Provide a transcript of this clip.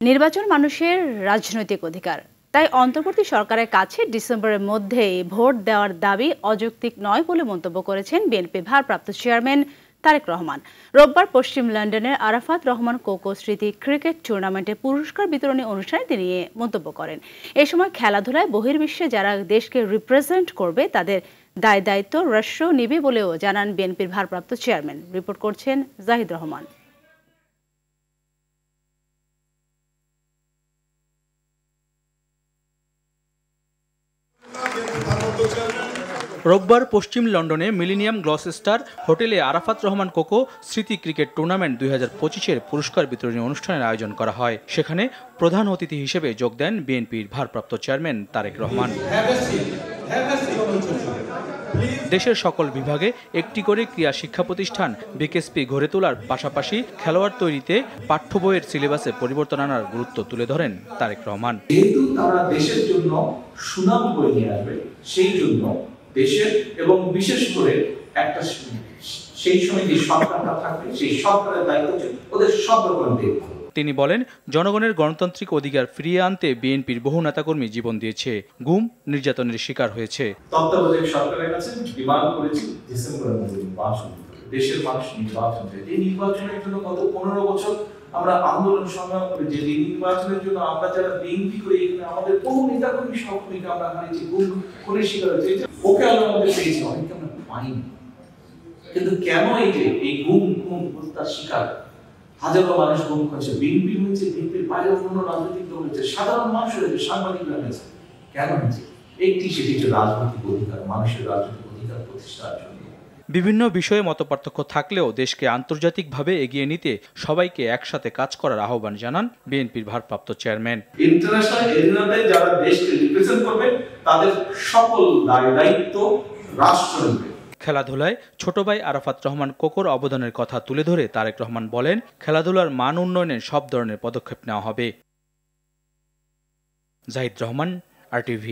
নির্বাচন মানুষের রাজনৈতিক অধিকার, তাই অন্তর্বর্তী সরকারের কাছে ডিসেম্বরের মধ্যেই ভোট দেওয়ার দাবি অযৌক্তিক নয় বলে মন্তব্য করেছেন বিএনপির ভারপ্রাপ্ত চেয়ারম্যান তারেক রহমান। রোববার পশ্চিম লন্ডনের আরাফাত রহমান কোকো স্মৃতি ক্রিকেট টুর্নামেন্টে পুরস্কার বিতরণী অনুষ্ঠানে তিনি মন্তব্য করেন। এ সময় খেলাধুলায় বহির্বিশ্বে যারা দেশকে রিপ্রেজেন্ট করবে তাদের দায় দায়িত্ব রাষ্ট্র নিবে বলেও জানান বিএনপির ভারপ্রাপ্ত চেয়ারম্যান। রিপোর্ট করছেন জাহিদ রহমান। রোববার পশ্চিম লন্ডনে মিলেনিয়াম গ্লসেস্টার হোটেলে আরাফাত রহমান কোকো স্মৃতি ক্রিকেট টুর্নামেন্ট 2025-এর পুরস্কার বিতরণী অনুষ্ঠানের আয়োজন করা হয়। সেখানে প্রধান অতিথি হিসেবে যোগ দেন বিএনপির ভারপ্রাপ্ত চেয়ারম্যান তারেক রহমান। দেশের সকল বিভাগে একটি করে ক্রীড়া শিক্ষা প্রতিষ্ঠান বিকেএসপি গড়ে তোলার পাশাপাশি খেলোয়াড় তৈরিতে পাঠ্য বইয়ের সিলেবাসে পরিবর্তন আনার গুরুত্ব তুলে ধরেন তারেক রহমান। যেহেতু তারা দেশের জন্য সুনাম বয়ে নিয়ে আসবে, সেই জন্য দেশের এবং বিশেষ করে একটা সেই সময় যে সরকারটা থাকবে সেই সরকারের দায়িত্ব হচ্ছে ওদের সব রকম দেখবে। তিনি বলেন, জনগণের গণতান্ত্রিক অধিকার ফিরিয়ে আনতে বিএনপির বহু নেতাকর্মী জীবন দিয়েছে, গুম নির্যাতনের শিকার হয়েছে। তত্ত্বাবধায়ক সরকারের কাছে ডিমান্ড করেছি ডিসেম্বরের মধ্যে নির্বাচন, দেশের মানুষ নির্বাচন চায়। এই নির্বাচনের জন্য গত 15 বছর আমরা আন্দোলন সংগ্রাম করে যে নির্বাচনের জন্য আমরা যারা বিএনপি করে এখানে আমাদের বহু নেতাকর্মী সহকর্মীকে আমরা হারিয়েছি, গুম খুনের শিকার হয়েছে। ওকে আমরা আমাদের পেয়েছি, অনেকে আমরা পাইনি। কিন্তু কেন এই গুম হত্যার শিকার হাজারো মানুষ গুম হয়েছে, বিএনপি হয়েছে, বিএনপির বাইরে অন্য রাজনৈতিক দল হয়েছে, সাধারণ মানুষ হয়েছে, সাংবাদিকরা হয়েছে। কেন হয়েছে? সেটি হচ্ছে রাজনৈতিক অধিকার, মানুষের রাজনৈতিক অধিকার প্রতিষ্ঠার জন্য। বিভিন্ন বিষয়ে মতপার্থক্য থাকলেও দেশকে আন্তর্জাতিকভাবে এগিয়ে নিতে সবাইকে একসাথে কাজ করার আহ্বান জানান বিএনপির ভারপ্রাপ্ত চেয়ারম্যান। ইন্টারন্যাশনাল এরিনাতে যারা দেশকে রিপ্রেজেন্ট করবে তাদের সকল দায়িত্ব রাষ্ট্র নেবে। খেলাধুলায় ছোট ভাই আরাফাত রহমান কোকোর অবদানের কথা তুলে ধরে তারেক রহমান বলেন, খেলাধুলার মান উন্নয়নে সব ধরনের পদক্ষেপ নেওয়া হবে। জাহিদ রহমান, RTV।